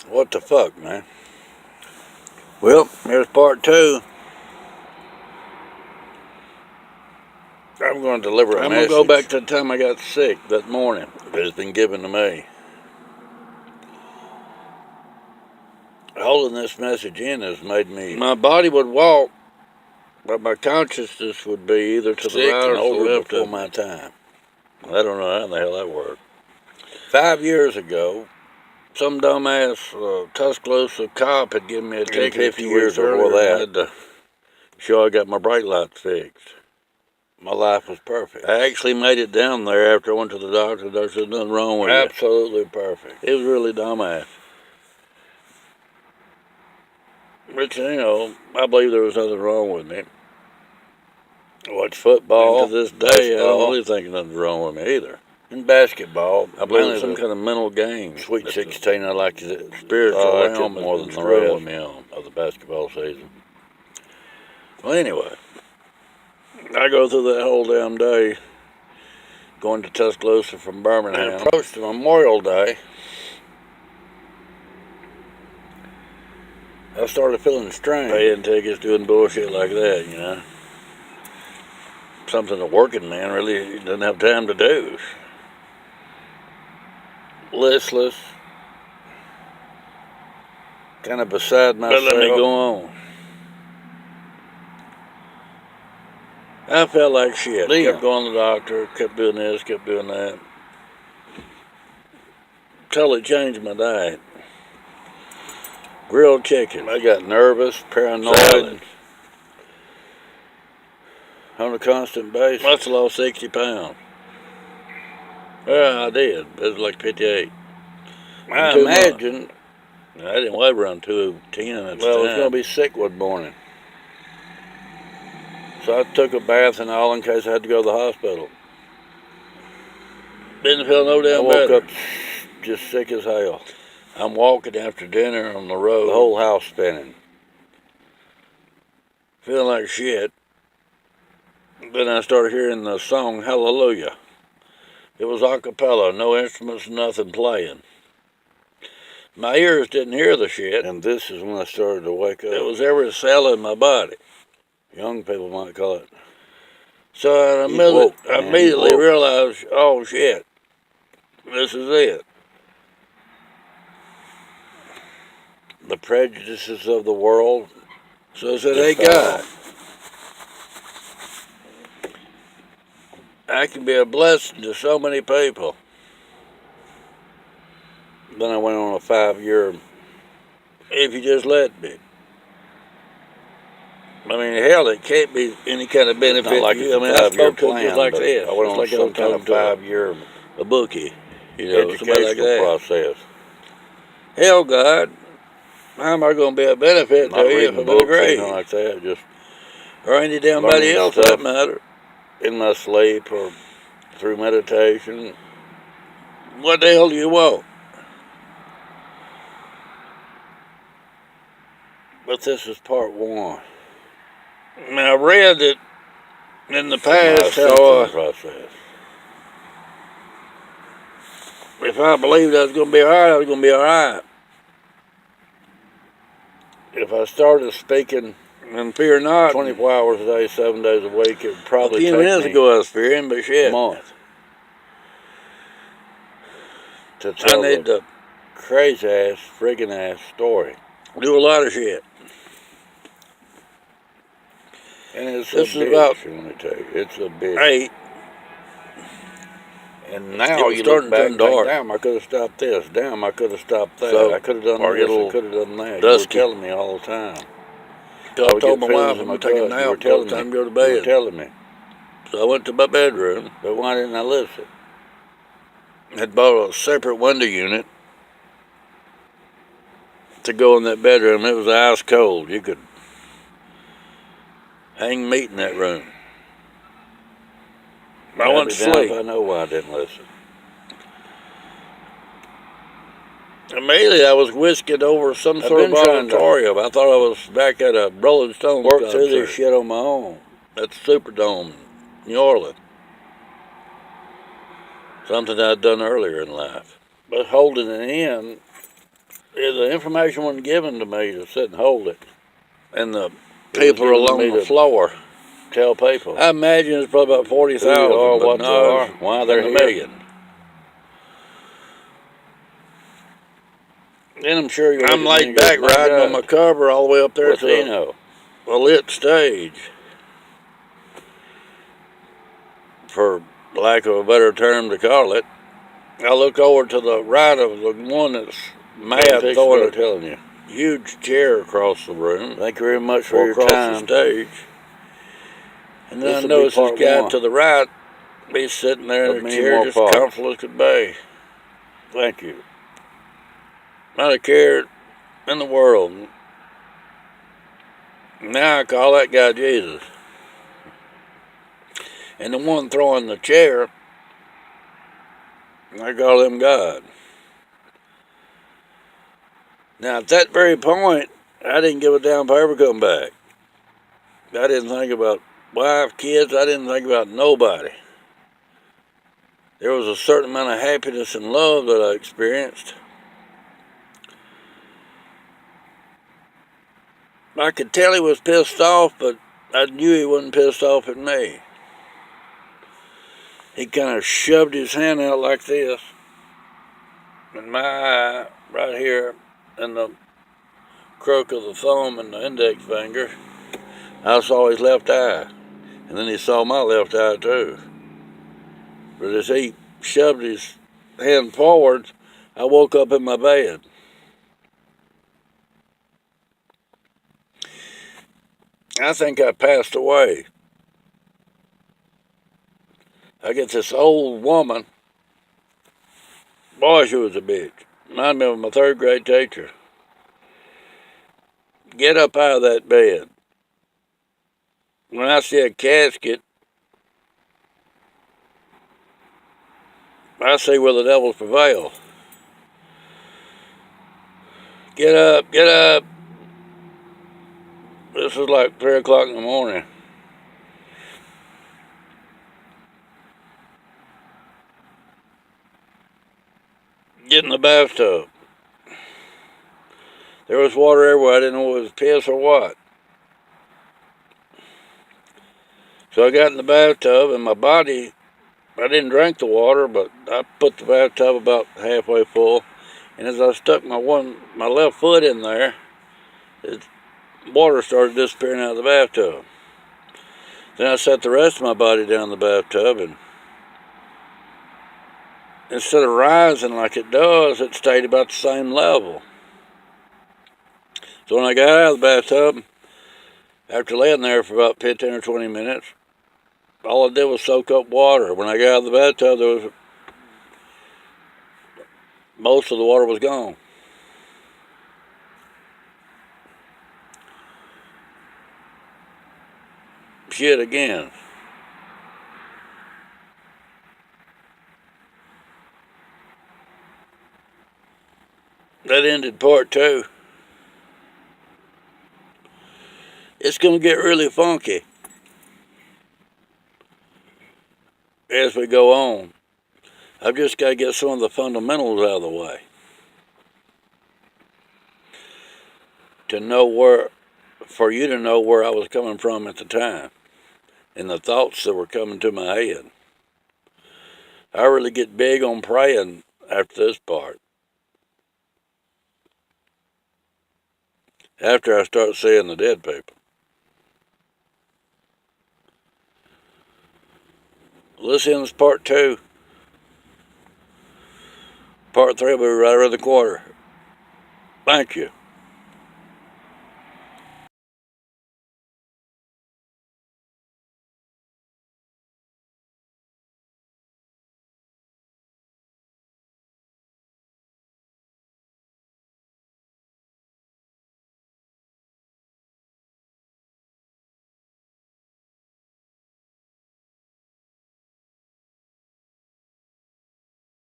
What the fuck, man? Well, here's part 2. I'm going to deliver a message. I'm going to go back to the time I got sick that morning that has been given to me. Holding this message in has made me... My body would walk, but my consciousness would be either to the right or to the left before my time. I don't know how the hell that worked. 5 years ago, some dumbass Tuscaloosa cop had given me a ticket 50 years before that to show I got my brake lights fixed. My life was perfect. I actually made it down there after I went to the doctor. There was nothing wrong with it. Absolutely perfect. It was really dumbass. But, you know, I believe there was nothing wrong with me. I watch football. And to this day, I don't really think nothing's wrong with me either. In basketball, I believe it's some kind of mental game. Sweet 16, I like the spiritual realm more than the realm of the basketball season. Well, anyway, I go through that whole damn day going to Tuscaloosa from Birmingham. I approached Memorial Day. I started feeling strange. Paying tickets, doing bullshit like that, you know. Something a working man really doesn't have time to do. Listless. Kind of beside myself. But let me go on. I felt like shit. Kept going to the doctor, kept doing this, kept doing that. Totally changed my diet. Grilled chicken. I got nervous, paranoid. Salad. On a constant basis. Must have lost 60 pounds. Well, I did. It was like 58. I imagine I didn't weigh around 210 at the time. Well, I was going to be sick one morning. So I took a bath and all in case I had to go to the hospital. Didn't feel no damn better. I woke up just sick as hell. I'm walking after dinner on the road. The whole house spinning. Feeling like shit. Then I started hearing the song Hallelujah. It was a cappella, no instruments, nothing playing. My ears didn't hear the shit. And this is when I started to wake up. It was every cell in my body. Young people might call it. So I immediately realized, oh shit, this is it. The prejudices of the world. So I said, hey God, I can be a blessing to so many people. Then I went on a 5-year, if you just let me. I mean, hell, it can't be any kind of benefit to you. I mean, I spoke to him just like this. I went on some kind of 5-year, a bookie, you know, educational process. Hell, God, how am I going to be a benefit to you if I'm in the grave? Like that, just or any damn body else for that matter. In my sleep or through meditation. What the hell do you want? But this is part 1. I read that in the past how if I believed I was going to be alright, I was going to be alright. If I started speaking and fear not 24 hours a day, 7 days a week, it would probably take me. A few minutes ago I was fearing, but shit. A month. To tell I need the crazy ass, friggin' ass story. Do a lot of shit. And it's this is about, let me tell you, it's a big 8. And now you look back and think, damn, I could have stopped this. Damn, I could have stopped that. So, I could have done this. I could have done that. You were telling me all the time. I told my wife I'm going to take a nap. You were time to go to bed. You were telling me. So I went to my bedroom. But why didn't I listen? I had bought a separate window unit to go in that bedroom. It was ice cold. You could hang meat in that room. I went to sleep. I know why I didn't listen. Immediately I was whisked over some sort of auditorium. I thought I was back at a Rolling Stones concert. Worked through this shit on my own. At the Superdome, New Orleans. Something I'd done earlier in life. But holding it in The information wasn't given to me to sit and hold it. And the people along the floor tell people. I imagine it's probably about 40,000, but no, why they're here. $1 million. Then I'm sure I'm laid back riding on my cover all the way up there to a lit stage. For lack of a better term to call it. I look over to the right of the one that's mad throwing a huge chair across the room. Thank you very much for your time. The stage. And then I notice this guy to the right, he's sitting there in a chair just comfortable as could be. Thank you. Not a care in the world. Now I call that guy Jesus. And the one throwing the chair, I call him God. Now at that very point, I didn't give a damn if I ever come back. I didn't think about wife, kids, I didn't think about nobody. There was a certain amount of happiness and love that I experienced. I could tell he was pissed off, but I knew he wasn't pissed off at me. He kind of shoved his hand out like this, in my eye, right here, in the crook of the thumb and the index finger. I saw his left eye, and then he saw my left eye too. But as he shoved his hand forward, I woke up in my bed. I think I passed away. I get this old woman. Boy, she was a bitch. Reminded me of my third grade teacher. Get up out of that bed. When I see a casket, I see where the devils prevail. Get up, get up. This was like 3 o'clock in the morning. Get in the bathtub. There was water everywhere. I didn't know if it was piss or what. So I got in the bathtub, and my body, I didn't drink the water, but I put the bathtub about halfway full. And as I stuck my left foot in there, water started disappearing out of the bathtub. Then I set the rest of my body down in the bathtub, and instead of rising like it does, it stayed about the same level. So when I got out of the bathtub, after laying there for about 15 or 20 minutes, all I did was soak up water. When I got out of the bathtub, most of the water was gone. Shit again. That ended part 2. It's going to get really funky as we go on. I've just got to get some of the fundamentals out of the way to know for you to know where I was coming from at the time and the thoughts that were coming to my head. I really get big on praying after this part. After I start seeing the dead people. Listen, this is part 2. Part 3 will be right around the corner. Thank you.